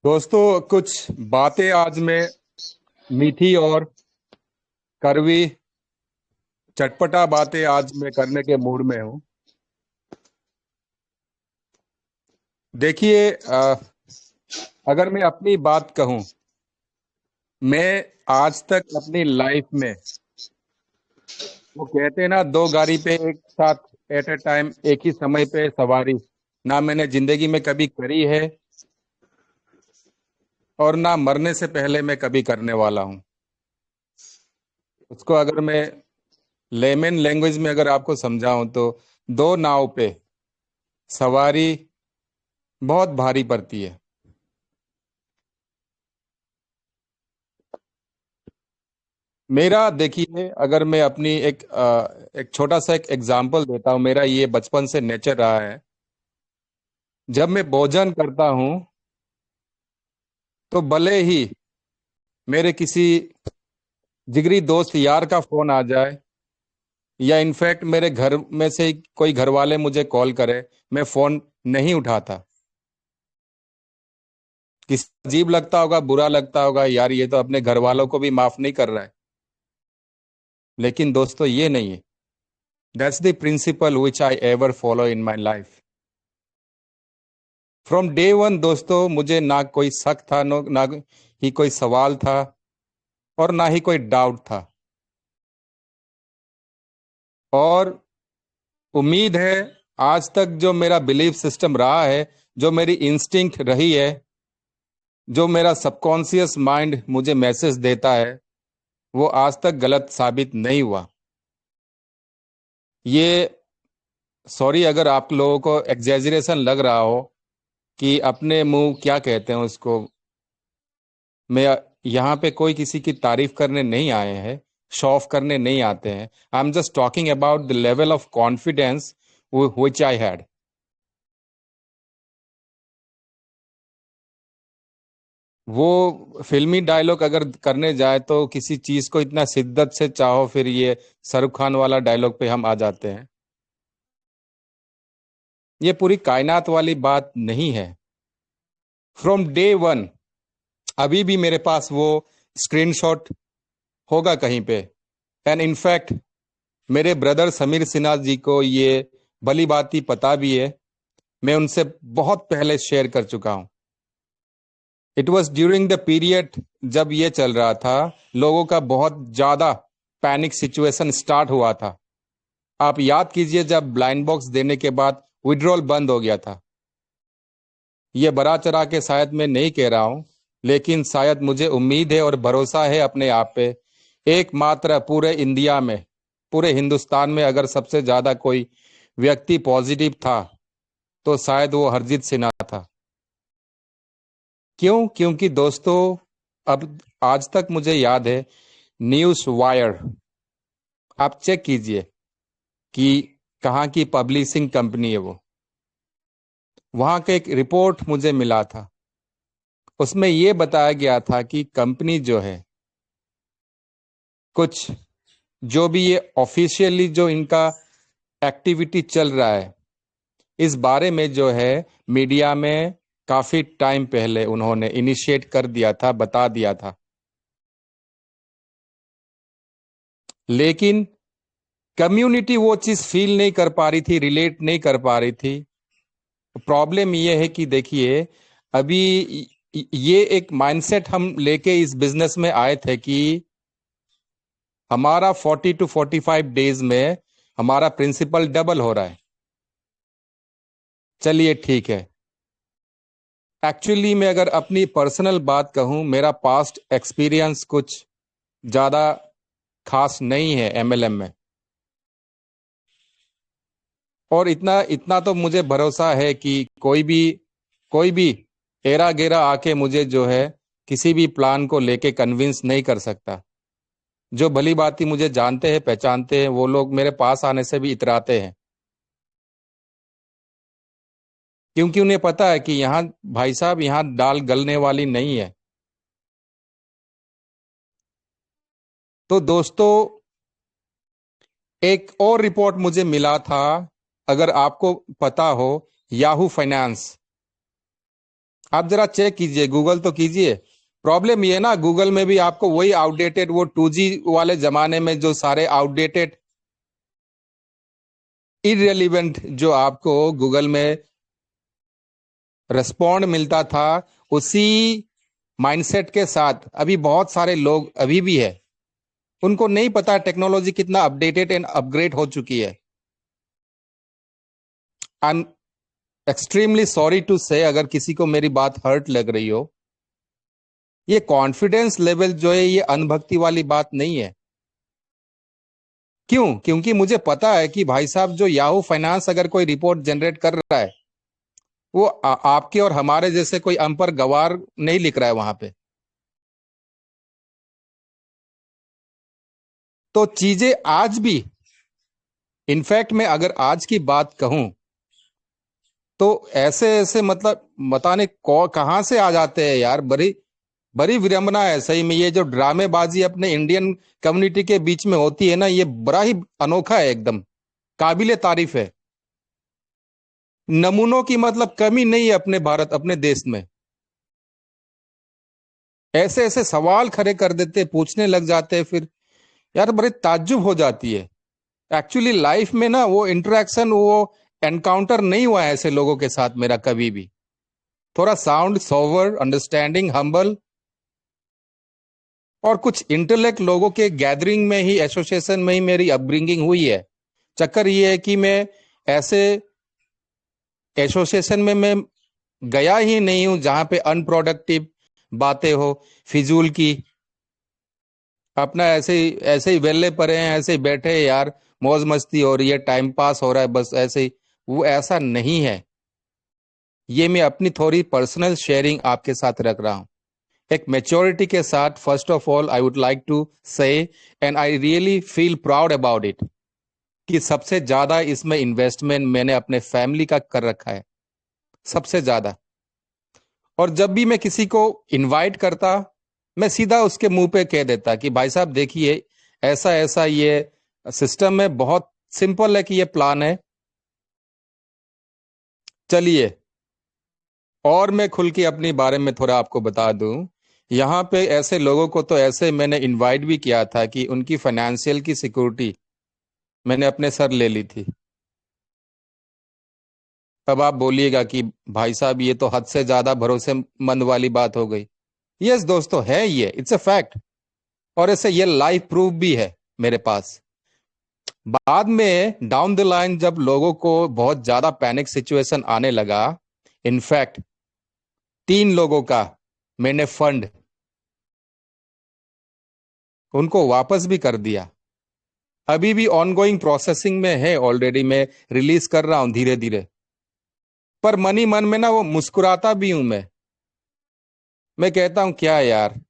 दोस्तों, कुछ बातें आज मैं मीठी और कड़वी चटपटा बातें आज मैं करने के मूड में हूँ। देखिए, अगर मैं अपनी बात कहूँ, मैं आज तक अपनी लाइफ में, वो कहते हैं ना, दो गाड़ी पे एक साथ एट ए टाइम, एक ही समय पे सवारी, ना मैंने जिंदगी में कभी करी है और ना मरने से पहले मैं कभी करने वाला हूँ। उसको अगर मैं लेमन लैंग्वेज में अगर आपको समझाऊं तो दो नाव पे सवारी बहुत भारी पड़ती है। मेरा देखिए, अगर मैं अपनी एक छोटा सा एक एग्जांपल देता हूँ, मेरा ये बचपन से नेचर रहा है। जब मैं भोजन करता हूँ तो भले ही मेरे किसी जिगरी दोस्त यार का फोन आ जाए, या इनफैक्ट मेरे घर में से कोई घर वाले मुझे कॉल करे, मैं फोन नहीं उठाता। किसी अजीब लगता होगा, बुरा लगता होगा, यार ये तो अपने घर वालों को भी माफ नहीं कर रहा है। लेकिन दोस्तों, ये नहीं है। That's the principal which I ever follow in my life. From day one दोस्तों, मुझे ना कोई शक था, ना ही कोई सवाल था, और ना ही कोई डाउट था। और उम्मीद है, आज तक जो मेरा बिलीफ सिस्टम रहा है, जो मेरी इंस्टिंक्ट रही है, जो मेरा सबकॉन्शियस माइंड मुझे मैसेज देता है, वो आज तक गलत साबित नहीं हुआ। ये, सॉरी अगर आप लोगों को एग्जेजरेशन लग रहा हो कि अपने मुंह क्या कहते हैं उसको, मैं यहाँ पे कोई किसी की तारीफ करने नहीं आए हैं, शो ऑफ करने नहीं आते हैं। I am just talking about the level of confidence which I had. वो फिल्मी डायलॉग अगर करने जाए तो किसी चीज को इतना शिद्दत से चाहो, फिर ये शाहरुख खान वाला डायलॉग पे हम आ जाते हैं। ये पूरी कायनात वाली बात नहीं है। फ्रॉम डे वन, अभी भी मेरे पास वो स्क्रीनशॉट होगा कहीं पे। एंड इनफैक्ट मेरे ब्रदर समीर सिन्हा जी को ये भली बाती पता भी है। मैं उनसे बहुत पहले शेयर कर चुका हूं। It was during the period जब ये चल रहा था, लोगों का बहुत ज्यादा पैनिक सिचुएशन स्टार्ट हुआ था। आप याद कीजिए, जब ब्लाइंड बॉक्स देने के बाद विड्रॉल बंद हो गया था। ये बड़ा चढ़ा के शायद मैं नहीं कह रहा हूं, लेकिन शायद मुझे उम्मीद है और भरोसा है अपने आप पे, एकमात्र पूरे इंडिया में, पूरे हिंदुस्तान में अगर सबसे ज्यादा कोई व्यक्ति पॉजिटिव था तो शायद वो हरजीत सिन्हा था। क्यों? क्योंकि दोस्तों, अब आज तक मुझे याद है, न्यूज वायर आप चेक कीजिए कि कहाँ की पब्लिशिंग कंपनी है वो। वहां का एक रिपोर्ट मुझे मिला था, उसमें यह बताया गया था कि कंपनी जो है, कुछ जो भी ये ऑफिशियली जो इनका एक्टिविटी चल रहा है, इस बारे में जो है मीडिया में काफी टाइम पहले उन्होंने इनिशिएट कर दिया था, बता दिया था। लेकिन कम्युनिटी वो चीज फील नहीं कर पा रही थी, रिलेट नहीं कर पा रही थी। प्रॉब्लम ये है कि देखिए, अभी ये एक माइंडसेट हम लेके इस बिजनेस में आए थे कि हमारा 40 to 45 डेज में हमारा प्रिंसिपल डबल हो रहा है। चलिए ठीक है। एक्चुअली मैं अगर अपनी पर्सनल बात कहूं, मेरा पास्ट एक्सपीरियंस कुछ ज्यादा खास नहीं है एमएलएम में। और इतना इतना तो मुझे भरोसा है कि कोई भी एरा गेरा आके मुझे जो है किसी भी प्लान को लेके कन्विंस नहीं कर सकता। जो भली बात ही मुझे जानते हैं, पहचानते हैं, वो लोग मेरे पास आने से भी इतराते हैं, क्योंकि उन्हें पता है कि यहाँ, भाई साहब, यहाँ दाल गलने वाली नहीं है। तो दोस्तों, एक और रिपोर्ट मुझे मिला था, अगर आपको पता हो, याहू फाइनेंस, आप जरा चेक कीजिए, गूगल तो कीजिए। प्रॉब्लम ये है ना, गूगल में भी आपको वही आउटडेटेड, वो 2G वाले जमाने में जो सारे आउटडेटेड इररिलेवेंट जो आपको गूगल में रिस्पॉन्ड मिलता था, उसी माइंडसेट के साथ अभी बहुत सारे लोग अभी भी है। उनको नहीं पता टेक्नोलॉजी कितना अपडेटेड एंड अपग्रेड हो चुकी है। I am extremely sorry to say, अगर किसी को मेरी बात हर्ट लग रही हो। ये कॉन्फिडेंस लेवल जो है, ये अनभक्ति वाली बात नहीं है। क्यों? क्योंकि मुझे पता है कि भाई साहब, जो याहू फाइनेंस अगर कोई रिपोर्ट जनरेट कर रहा है, वो आपके और हमारे जैसे कोई अनपढ़ गवार नहीं लिख रहा है वहां पे। तो चीजें आज भी, इनफैक्ट मैं अगर आज की बात कहूं, तो ऐसे ऐसे मतलब बताने कहां से आ जाते हैं यार। बड़ी बड़ी विडंबना है सही में। ये जो ड्रामेबाजी अपने इंडियन कम्युनिटी के बीच में होती है ना, ये बड़ा ही अनोखा है, एकदम काबिले तारीफ है। नमूनों की मतलब कमी नहीं है अपने भारत, अपने देश में। ऐसे ऐसे सवाल खड़े कर देते, पूछने लग जाते हैं, फिर यार बड़े ताज्जुब हो जाती है। एक्चुअली लाइफ में ना वो इंटरेक्शन, वो एनकाउंटर नहीं हुआ है ऐसे लोगों के साथ मेरा कभी भी। थोड़ा साउंड सोवर, अंडरस्टैंडिंग, हम्बल और कुछ इंटेलेक्ट लोगों के गैदरिंग में ही, एसोसिएशन में ही मेरी अपब्रिंगिंग हुई है। चक्कर ये है कि मैं ऐसे एसोसिएशन में मैं गया ही नहीं हूं जहां पे अनप्रोडक्टिव बातें हो, फिजूल की। अपना ऐसे ही वेले पड़े हैं, ऐसे ही बैठे हैं यार, मौज मस्ती हो रही है, टाइम पास हो रहा है, बस ऐसे ही। वो ऐसा नहीं है। ये मैं अपनी थोड़ी पर्सनल शेयरिंग आपके साथ रख रहा हूं, एक मेच्योरिटी के साथ। First of all I would like to say, and I really feel proud about it, कि सबसे ज्यादा इसमें इन्वेस्टमेंट मैंने अपने फैमिली का कर रखा है, सबसे ज्यादा। और जब भी मैं किसी को इनवाइट करता, मैं सीधा उसके मुंह पे कह देता कि भाई साहब देखिए, ऐसा ऐसा ये सिस्टम है, बहुत सिंपल है कि ये प्लान है, चलिए। और मैं खुल के अपने बारे में थोड़ा आपको बता दूं, यहाँ पे ऐसे लोगों को तो ऐसे मैंने इनवाइट भी किया था कि उनकी फाइनेंशियल की सिक्योरिटी मैंने अपने सर ले ली थी। तब आप बोलिएगा कि भाई साहब ये तो हद से ज्यादा भरोसेमंद वाली बात हो गई। यस दोस्तों, है, ये इट्स अ फैक्ट। और ऐसे ये लाइव प्रूफ भी है मेरे पास। बाद में डाउन द लाइन जब लोगों को बहुत ज्यादा पैनिक सिचुएशन आने लगा, इनफैक्ट 3 लोगों का मैंने फंड उनको वापस भी कर दिया। अभी भी ऑनगोइंग प्रोसेसिंग में है, ऑलरेडी मैं रिलीज कर रहा हूं धीरे धीरे। पर मनी मन में ना वो मुस्कुराता भी हूं मैं कहता हूं क्या यार,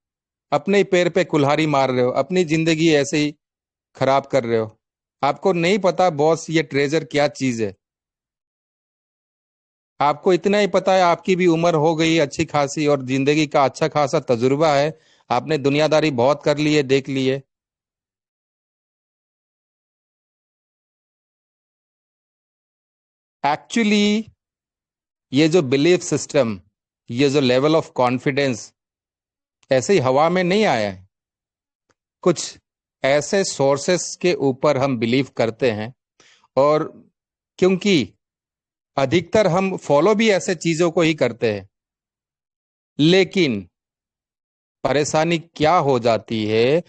अपने ही पैर पे कुल्हाड़ी मार रहे हो, अपनी जिंदगी ऐसे ही खराब कर रहे हो। आपको नहीं पता बॉस, ये ट्रेजर क्या चीज है। आपको इतना ही पता है, आपकी भी उम्र हो गई अच्छी खासी और जिंदगी का अच्छा खासा तजुर्बा है, आपने दुनियादारी बहुत कर ली है, देख ली है। एक्चुअली ये जो बिलीफ सिस्टम, ये जो लेवल ऑफ कॉन्फिडेंस ऐसे ही हवा में नहीं आया है। कुछ ऐसे सोर्सेस के ऊपर हम बिलीव करते हैं, और क्योंकि अधिकतर हम फॉलो भी ऐसे चीजों को ही करते हैं, लेकिन परेशानी क्या हो जाती है,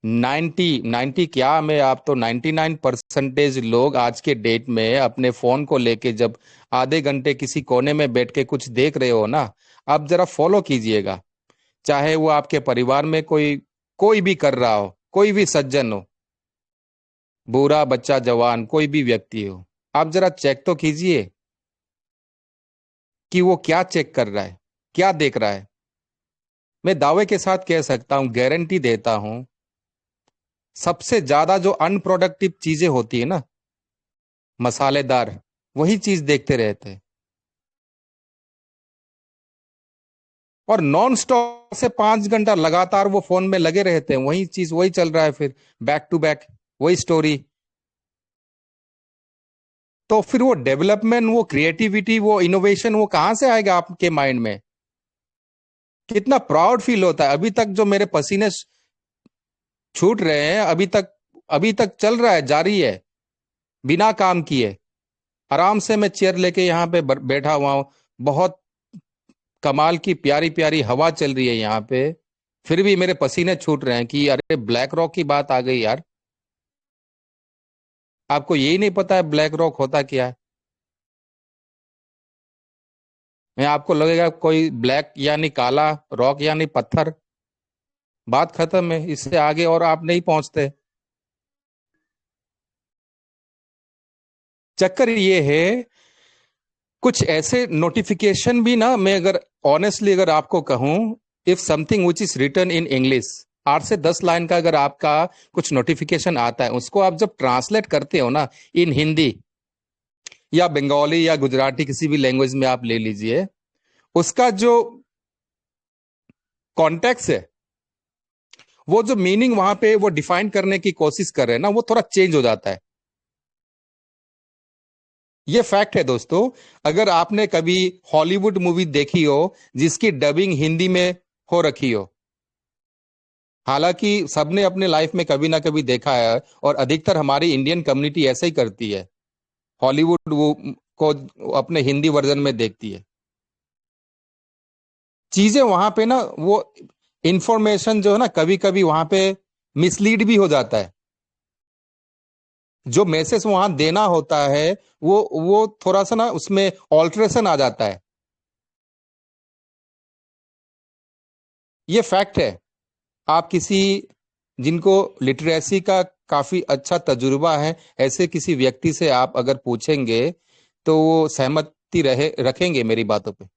90 क्या में, आप तो 99% लोग आज के डेट में अपने फोन को लेके जब आधे घंटे किसी कोने में बैठ के कुछ देख रहे हो ना, आप जरा फॉलो कीजिएगा। चाहे वो आपके परिवार में कोई कोई भी कर रहा हो, कोई भी सज्जन हो, बूढ़ा बच्चा जवान, कोई भी व्यक्ति हो, आप जरा चेक तो कीजिए कि वो क्या चेक कर रहा है, क्या देख रहा है। मैं दावे के साथ कह सकता हूं, गारंटी देता हूं, सबसे ज्यादा जो अनप्रोडक्टिव चीजें होती है ना, मसालेदार, वही चीज देखते रहते हैं। और नॉन स्टॉप से 5 घंटा लगातार वो फोन में लगे रहते हैं, वही चीज वही चल रहा है, फिर बैक टू बैक वही स्टोरी। तो फिर वो डेवलपमेंट, वो क्रिएटिविटी, वो इनोवेशन, वो कहां से आएगा आपके माइंड में? कितना प्राउड फील होता है। अभी तक जो मेरे पसीने छूट रहे हैं, अभी तक चल रहा है, जारी है, बिना काम किए। आराम से मैं चेयर लेके यहाँ पे बैठा हुआ हूँ। बहुत कमाल की प्यारी प्यारी हवा चल रही है यहाँ पे, फिर भी मेरे पसीने छूट रहे हैं कि अरे ब्लैक रॉक की बात आ गई यार। आपको यही नहीं पता है ब्लैक रॉक होता क्या है? मैं आपको लगेगा कोई ब्लैक यानी काला, रॉक यानी पत्थर, बात खत्म है, इससे आगे और आप नहीं पहुंचते। चक्कर ये है, कुछ ऐसे नोटिफिकेशन भी ना, मैं अगर ऑनेस्टली अगर आपको कहूं, if something which is written in English, 8 से 10 लाइन का अगर आपका कुछ नोटिफिकेशन आता है, उसको आप जब ट्रांसलेट करते हो ना इन हिंदी या बंगाली या गुजराती, किसी भी लैंग्वेज में आप ले लीजिए, उसका जो कॉन्टेक्स्ट है, वो जो मीनिंग वहां पे वो डिफाइन करने की कोशिश कर रहे हैं ना, वो थोड़ा चेंज हो जाता है। ये फैक्ट है दोस्तों। अगर आपने कभी हॉलीवुड मूवी देखी हो जिसकी डबिंग हिंदी में हो रखी हो, हालांकि सबने अपने लाइफ में कभी ना कभी देखा है, और अधिकतर हमारी इंडियन कम्युनिटी ऐसा ही करती है, हॉलीवुड वो को अपने हिंदी वर्जन में देखती है। चीजें वहां पे ना, वो इंफॉर्मेशन जो है ना, कभी कभी वहां पे मिसलीड भी हो जाता है। जो मैसेज वहां देना होता है, वो थोड़ा सा ना उसमें ऑल्ट्रेशन आ जाता है। ये फैक्ट है। आप किसी, जिनको लिटरेसी का काफी अच्छा तजुर्बा है, ऐसे किसी व्यक्ति से आप अगर पूछेंगे तो वो सहमति रखेंगे मेरी बातों पे।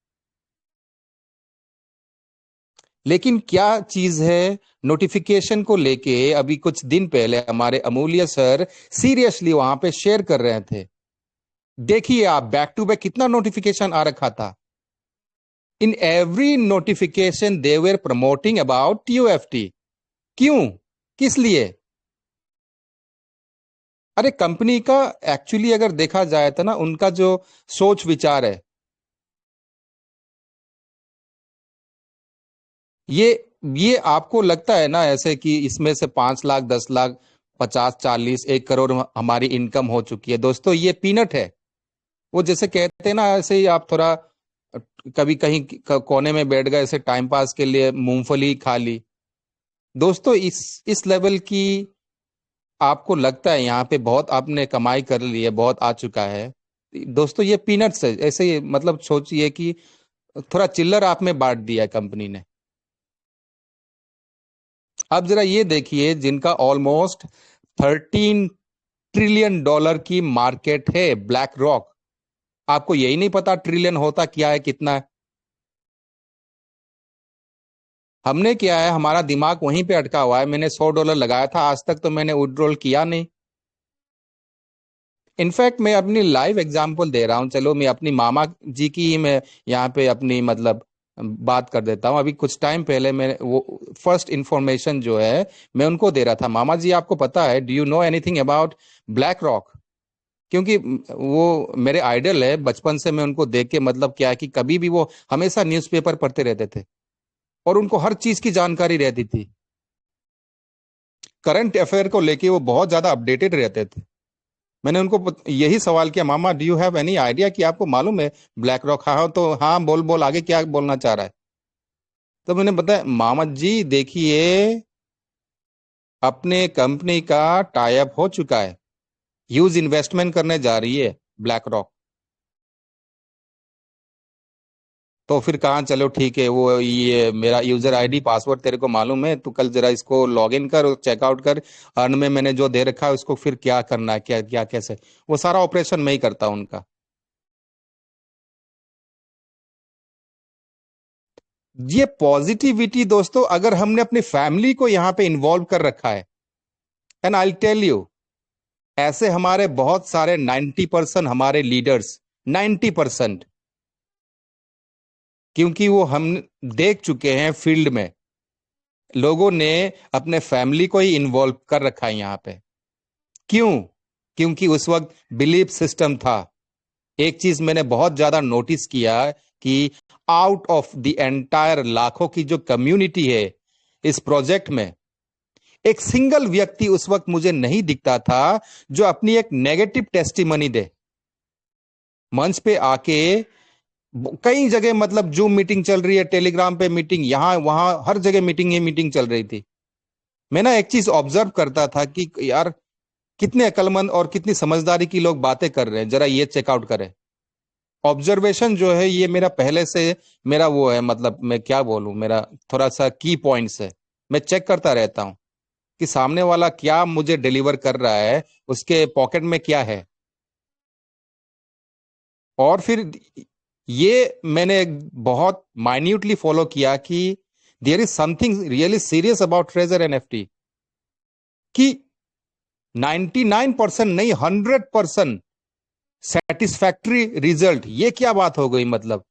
लेकिन क्या चीज है, नोटिफिकेशन को लेके अभी कुछ दिन पहले हमारे अमूल्य सर सीरियसली वहां पे शेयर कर रहे थे। देखिए आप, बैक टू बैक कितना नोटिफिकेशन आ रखा था। In every notification they were promoting about UFT. क्यों? किस लिए? अरे कंपनी का, एक्चुअली अगर देखा जाए तो ना, उनका जो सोच विचार है, ये ये आपको लगता है ना ऐसे कि इसमें से 5 लाख, 10 लाख, 50, 40, 1 करोड़ हमारी इनकम हो चुकी है। दोस्तों ये पीनट है। वो जैसे कहते हैं ना, ऐसे ही आप थोड़ा कभी कहीं कोने में बैठ गए ऐसे टाइम पास के लिए, मूंगफली खा ली। दोस्तों इस लेवल की आपको लगता है यहाँ पे बहुत आपने कमाई कर ली है, बहुत आ चुका है। दोस्तों ये पीनट्स है। ऐसे ही मतलब सोचिए कि थोड़ा चिल्लर आप में बांट दिया है कंपनी ने। अब जरा ये देखिए, जिनका ऑलमोस्ट 13 ट्रिलियन डॉलर की मार्केट है, ब्लैक रॉक। आपको यही नहीं पता ट्रिलियन होता क्या है, कितना है? हमने क्या है, हमारा दिमाग वहीं पे अटका हुआ है। मैंने $100 लगाया था, आज तक तो मैंने विड्रॉल किया नहीं। इनफैक्ट मैं अपनी लाइव एग्जांपल दे रहा हूँ। चलो मैं अपनी मामा जी की ही मैं यहाँ पे अपनी मतलब बात कर देता हूँ। अभी कुछ टाइम पहले मैं वो फर्स्ट इंफॉर्मेशन जो है मैं उनको दे रहा था, मामा जी आपको पता है, do you know anything about black rock? क्योंकि वो मेरे आइडल है, बचपन से मैं उनको देख के मतलब क्या है कि कभी भी वो हमेशा न्यूज़पेपर पढ़ते रहते थे और उनको हर चीज की जानकारी रहती थी। करंट अफेयर को लेके वो बहुत ज्यादा अपडेटेड रहते थे। मैंने उनको यही सवाल किया, मामा do you have any idea कि आपको मालूम है ब्लैक रॉक? हाँ तो हाँ, बोल बोल आगे क्या बोलना चाह रहा है। तो मैंने बताया, मामा जी देखिए, अपने कंपनी का टाई अप हो चुका है, ह्यूज इन्वेस्टमेंट करने जा रही है ब्लैक रॉक। तो फिर कहाँ, चलो ठीक है, वो ये मेरा यूजर आईडी पासवर्ड तेरे को मालूम है, तू कल जरा इसको लॉग इन कर और चेकआउट कर। अर्न में मैंने जो दे रखा है उसको फिर क्या करना है, क्या क्या कैसे, वो सारा ऑपरेशन मैं ही करता हूँ उनका। ये पॉजिटिविटी दोस्तों, अगर हमने अपनी फैमिली को यहाँ पे इन्वॉल्व कर रखा है, एंड आई टेल यू, ऐसे हमारे बहुत सारे 90% हमारे लीडर्स, 90%, क्योंकि वो हम देख चुके हैं फील्ड में, लोगों ने अपने फैमिली को ही इन्वॉल्व कर रखा है यहाँ पे। क्यों? क्योंकि उस वक्त बिलीफ सिस्टम था। एक चीज मैंने बहुत ज्यादा नोटिस किया, कि आउट ऑफ द एंटायर लाखों की जो कम्युनिटी है इस प्रोजेक्ट में, एक सिंगल व्यक्ति उस वक्त मुझे नहीं दिखता था जो अपनी एक नेगेटिव टेस्टिमनी दे। मंच पे आके कई जगह मतलब जूम मीटिंग चल रही है, टेलीग्राम पे मीटिंग, यहां वहां हर जगह मीटिंग ही मीटिंग चल रही थी। मैं ना एक चीज ऑब्जर्व करता था कि यार कितने अक्लमंद और कितनी समझदारी की लोग बातें कर रहे हैं, जरा ये चेकआउट करें। ऑब्जर्वेशन जो है ये मेरा पहले से, मेरा वो है, मतलब मैं क्या बोलूं, मेरा थोड़ा सा की पॉइंट्स है। मैं चेक करता रहता हूं कि सामने वाला क्या मुझे डिलीवर कर रहा है, उसके पॉकेट में क्या है। और फिर ये मैंने बहुत माइन्यूटली फॉलो किया कि there is something really serious about Treasure NFT, कि 99% नहीं 100% सेटिस्फैक्ट्री रिजल्ट। ये क्या बात हो गई, मतलब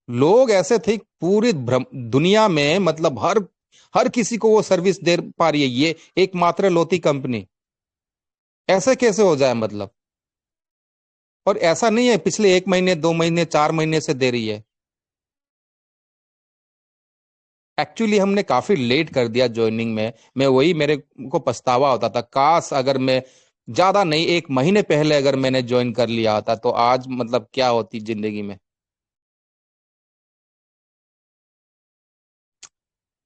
लोग ऐसे थे पूरी दुनिया में, मतलब हर हर किसी को वो सर्विस दे पा रही है ये एकमात्र लोती कंपनी। ऐसे कैसे हो जाए मतलब? और ऐसा नहीं है पिछले 1 महीने 2 महीने 4 महीने से दे रही है। एक्चुअली हमने काफी लेट कर दिया ज्वाइनिंग में। मैं वही, मेरे को पछतावा होता था, काश अगर मैं ज्यादा नहीं 1 महीने पहले अगर मैंने ज्वाइन कर लिया होता तो आज मतलब क्या होती जिंदगी में।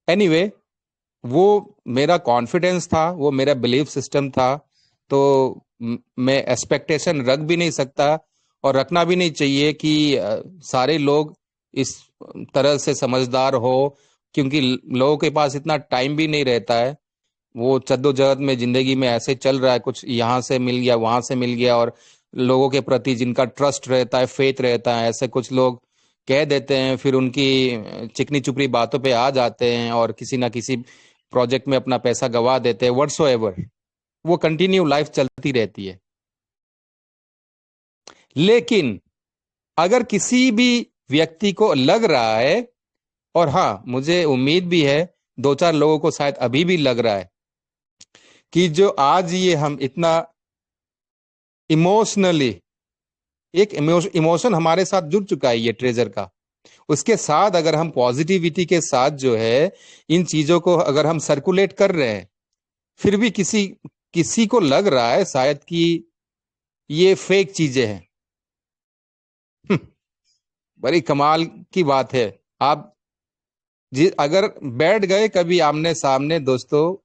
एनीवे anyway, वो मेरा कॉन्फिडेंस था, वो मेरा बिलीफ सिस्टम था। तो मैं एक्सपेक्टेशन रख भी नहीं सकता और रखना भी नहीं चाहिए कि सारे लोग इस तरह से समझदार हो, क्योंकि लोगों के पास इतना टाइम भी नहीं रहता है। वो जद्दोजहद में जिंदगी में ऐसे चल रहा है, कुछ यहाँ से मिल गया वहां से मिल गया, और लोगों के प्रति जिनका ट्रस्ट रहता है, फेथ रहता है, ऐसे कुछ लोग कह देते हैं, फिर उनकी चिकनी चुपड़ी बातों पे आ जाते हैं और किसी ना किसी प्रोजेक्ट में अपना पैसा गवा देते हैं। व्हाट्सोएवर, वो कंटिन्यू लाइफ चलती रहती है। लेकिन अगर किसी भी व्यक्ति को लग रहा है, और हाँ मुझे उम्मीद भी है 2-4 लोगों को शायद अभी भी लग रहा है कि जो आज ये हम इतना इमोशनली, एक इमोशन हमारे साथ जुड़ चुका है ये ट्रेजर का, उसके साथ अगर हम पॉजिटिविटी के साथ जो है इन चीजों को अगर हम सर्कुलेट कर रहे हैं, फिर भी किसी किसी को लग रहा है शायद कि ये फेक चीजें हैं। हम्म, बड़ी कमाल की बात है। आप अगर बैठ गए कभी आमने सामने दोस्तों,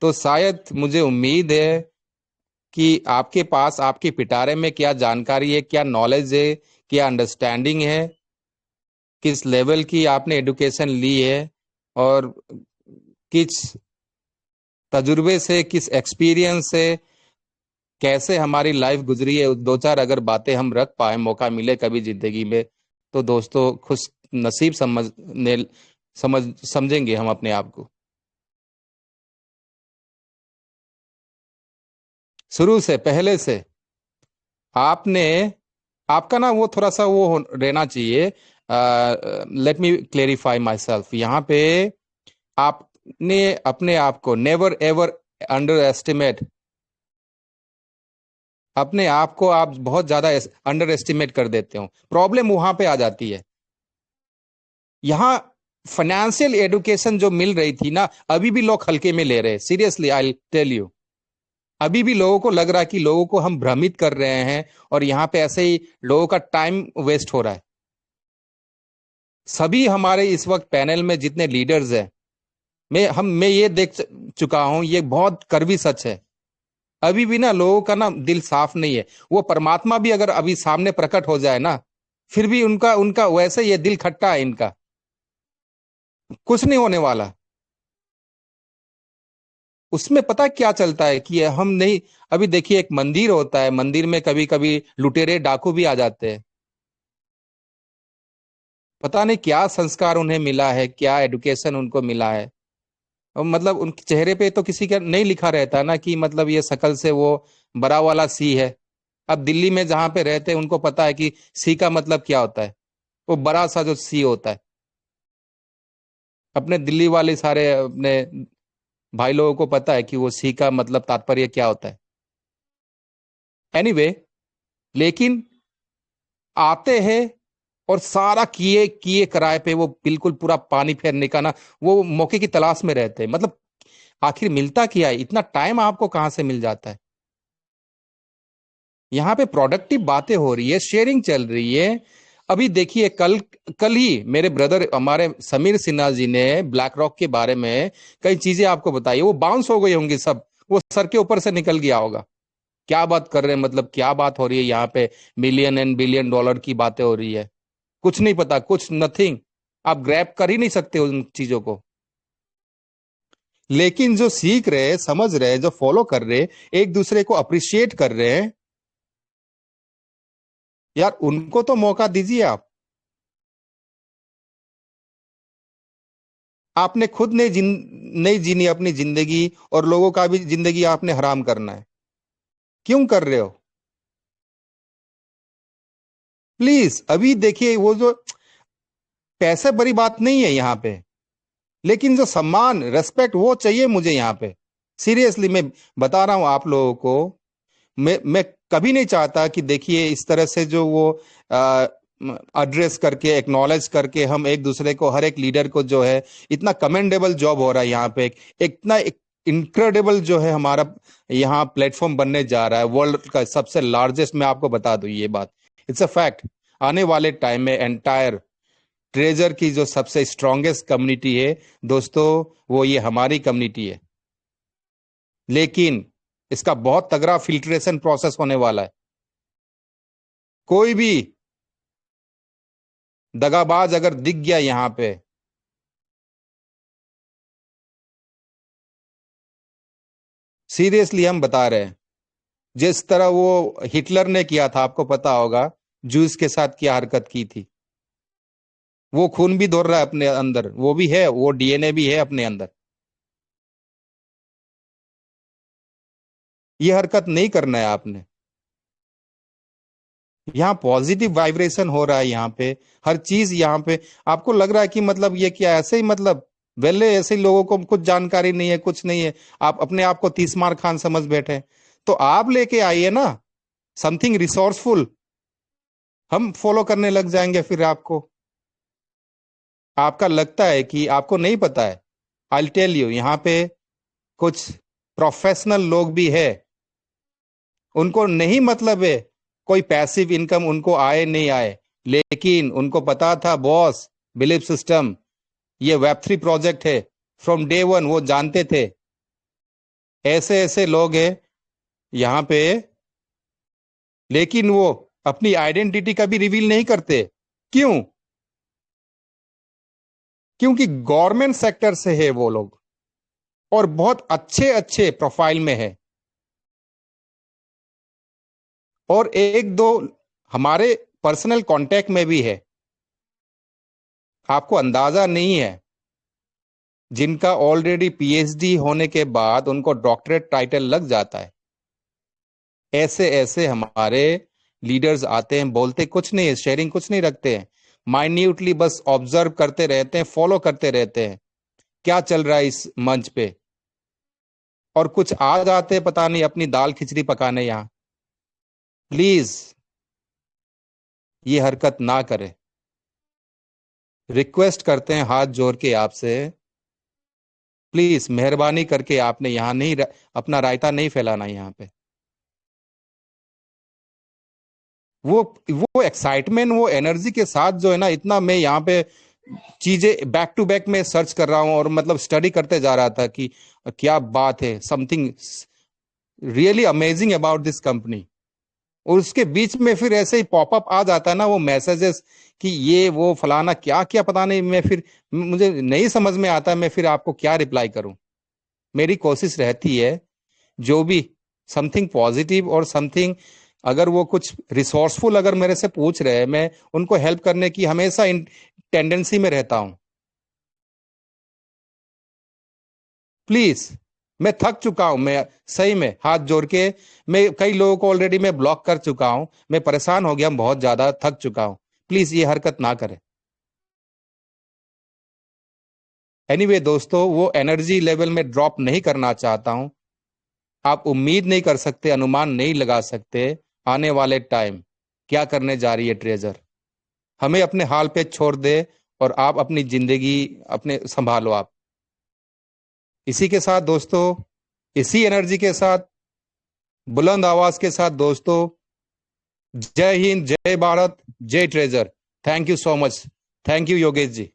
तो शायद मुझे उम्मीद है कि आपके पास आपके पिटारे में क्या जानकारी है, क्या नॉलेज है, क्या अंडरस्टैंडिंग है, किस लेवल की आपने एडुकेशन ली है, और किस तजुर्बे से, किस एक्सपीरियंस से कैसे हमारी लाइफ गुजरी है। 2-4 अगर बातें हम रख पाए, मौका मिले कभी जिंदगी में, तो दोस्तों खुश नसीब समझ समझेंगे हम अपने आप को। शुरू से, पहले से आपने, आपका ना वो थोड़ा सा वो रहना चाहिए। Let me clarify my self यहाँ पे। आपने अपने आप को नेवर एवर अंडर एस्टिमेट, अपने आप को आप बहुत ज्यादा अंडर एस्टिमेट कर देते हो। प्रॉब्लम वहां पे आ जाती है। यहाँ फाइनेंशियल एडुकेशन जो मिल रही थी ना, अभी भी लोग हल्के में ले रहे हैं। सीरियसली आई टेल यू, अभी भी लोगों को लग रहा है कि लोगों को हम भ्रमित कर रहे हैं, और यहाँ पे ऐसे ही लोगों का टाइम वेस्ट हो रहा है। सभी हमारे इस वक्त पैनल में जितने लीडर्स हैं, मैं ये देख चुका हूं, ये बहुत कड़वी सच है। अभी भी ना लोगों का ना दिल साफ नहीं है। वो परमात्मा भी अगर अभी सामने प्रकट हो जाए ना, फिर भी उनका उनका वैसे ये दिल खट्टा है इनका, कुछ नहीं होने वाला। उसमें पता क्या चलता है कि हम नहीं, अभी देखिए एक मंदिर होता है, मंदिर में कभी कभी लुटेरे डाकू भी आ जाते हैं। पता नहीं क्या संस्कार उन्हें मिला है, क्या एडुकेशन उनको मिला है। और मतलब उनके चेहरे पे तो किसी का नहीं लिखा रहता ना कि मतलब ये शकल से वो बड़ा वाला सी है। अब दिल्ली में जहां पे रहते हैं उनको पता है कि सी का मतलब क्या होता है, वो बड़ा सा जो सी होता है। अपने दिल्ली वाले सारे अपने भाई लोगों को पता है कि वो सी का मतलब तात्पर्य क्या होता है। एनीवे anyway, लेकिन आते हैं और सारा किए किए कराए पे वो बिल्कुल पूरा पानी फेरने का ना, वो मौके की तलाश में रहते हैं। मतलब आखिर मिलता क्या है, इतना टाइम आपको कहाँ से मिल जाता है? यहाँ पे प्रोडक्टिव बातें हो रही है, शेयरिंग चल रही है। अभी देखिए, कल कल ही मेरे ब्रदर हमारे समीर सिन्हा जी ने ब्लैक रॉक के बारे में कई चीजें आपको बताई, वो बाउंस हो गई होंगी सब, वो सर के ऊपर से निकल गया होगा। क्या बात कर रहे हैं, मतलब क्या बात हो रही है यहाँ पे? मिलियन एंड बिलियन डॉलर की बातें हो रही है, कुछ नहीं पता, कुछ नथिंग। आप ग्रैब कर ही नहीं सकते उन चीजों को। लेकिन जो सीख रहे, समझ रहे, जो फॉलो कर रहे, एक दूसरे को अप्रिशिएट कर रहे हैं, यार उनको तो मौका दीजिए आप। आपने खुद नहीं जीनी अपनी जिंदगी, और लोगों का भी जिंदगी आपने हराम करना है। क्यों कर रहे हो? प्लीज अभी देखिए, वो जो पैसे बड़ी बात नहीं है यहाँ पे, लेकिन जो सम्मान, रेस्पेक्ट, वो चाहिए मुझे यहाँ पे। सीरियसली मैं बता रहा हूं आप लोगों को। मैं कभी नहीं चाहता कि देखिए इस तरह से जो वो एड्रेस करके, एक्नॉलेज करके हम एक दूसरे को, हर एक लीडर को जो है, इतना कमेंडेबल जॉब हो रहा है यहाँ पे, इतना इनक्रेडिबल जो है हमारा यहाँ प्लेटफॉर्म बनने जा रहा है, वर्ल्ड का सबसे लार्जेस्ट। मैं आपको बता दूं ये बात, इट्स अ फैक्ट। आने वाले टाइम में एंटायर ट्रेजर की जो सबसे स्ट्रांगेस्ट कम्युनिटी है दोस्तों, वो ये हमारी कम्युनिटी है। लेकिन इसका बहुत तगड़ा फिल्ट्रेशन प्रोसेस होने वाला है। कोई भी दगाबाज अगर दिख गया यहां पे, सीरियसली हम बता रहे हैं, जिस तरह वो हिटलर ने किया था, आपको पता होगा, जूस के साथ क्या हरकत की थी। वो खून भी दौड़ रहा है अपने अंदर, वो भी है, वो डीएनए भी है अपने अंदर। ये हरकत नहीं करना है आपने। यहाँ पॉजिटिव वाइब्रेशन हो रहा है यहाँ पे, हर चीज यहाँ पे। आपको लग रहा है कि मतलब ये क्या ऐसे ही, मतलब वेले ऐसे ही लोगों को कुछ जानकारी नहीं है, कुछ नहीं है, आप अपने आप को तीसमार खान समझ बैठे हैं। तो आप लेके आइए ना समथिंग रिसोर्सफुल, हम फॉलो करने लग जाएंगे फिर आपको। आपका लगता है कि आपको नहीं पता है, आई टेल यू, यहाँ पे कुछ प्रोफेशनल लोग भी है, उनको नहीं मतलब है कोई पैसिव इनकम उनको आए नहीं आए, लेकिन उनको पता था बॉस, बिलीफ सिस्टम, ये वेब 3 प्रोजेक्ट है। फ्रॉम डे वन वो जानते थे। ऐसे ऐसे लोग हैं यहाँ पे, लेकिन वो अपनी आइडेंटिटी कभी रिवील नहीं करते। क्यों? क्योंकि गवर्नमेंट सेक्टर से है वो लोग, और बहुत अच्छे अच्छे प्रोफाइल में है, और एक दो हमारे पर्सनल कांटेक्ट में भी है। आपको अंदाजा नहीं है, जिनका ऑलरेडी पीएचडी होने के बाद उनको डॉक्टरेट टाइटल लग जाता है। ऐसे ऐसे हमारे लीडर्स आते हैं, बोलते कुछ नहीं है, शेयरिंग कुछ नहीं रखते हैं, माइन्यूटली बस ऑब्जर्व करते रहते हैं, फॉलो करते रहते हैं क्या चल रहा है इस मंच पे, और कुछ आ जाते हैं पता नहीं अपनी दाल खिचड़ी पकाने यहाँ। प्लीज ये हरकत ना करें, रिक्वेस्ट करते हैं हाथ जोड़ के आपसे। प्लीज मेहरबानी करके आपने यहाँ नहीं अपना रायता नहीं फैलाना यहाँ पे। वो वो एक्साइटमेंट, वो एनर्जी के साथ जो है ना, इतना मैं यहाँ पे चीजें बैक टू बैक में सर्च कर रहा हूँ, और मतलब स्टडी करते जा रहा था कि क्या बात है, something really amazing about this company. और उसके बीच में फिर ऐसे ही पॉपअप आ जाता है ना वो मैसेजेस, कि ये वो फलाना क्या क्या पता नहीं, मैं फिर मुझे नहीं समझ में आता मैं फिर आपको क्या रिप्लाई करूं। मेरी कोशिश रहती है जो भी समथिंग पॉजिटिव और समथिंग, अगर वो कुछ रिसोर्सफुल अगर मेरे से पूछ रहे हैं, मैं उनको हेल्प करने की हमेशा टेंडेंसी में रहता हूं। प्लीज, मैं थक चुका हूं, मैं सही में हाथ जोड़ के, मैं कई लोगों को ऑलरेडी मैं ब्लॉक कर चुका हूं, मैं परेशान हो गया, बहुत ज्यादा थक चुका हूं। प्लीज ये हरकत ना करें। एनीवे दोस्तों, वो एनर्जी लेवल में ड्रॉप नहीं करना चाहता हूं। आप उम्मीद नहीं कर सकते, अनुमान नहीं लगा सकते आने वाले टाइम क्या करने जा रही है ट्रेजर। हमें अपने हाल पे छोड़ दे और आप अपनी जिंदगी अपने संभालो आप। इसी के साथ दोस्तों, इसी एनर्जी के साथ, बुलंद आवाज के साथ दोस्तों, जय हिंद, जय भारत, जय Treasure. Thank you so much. Thank you Yogesh ji.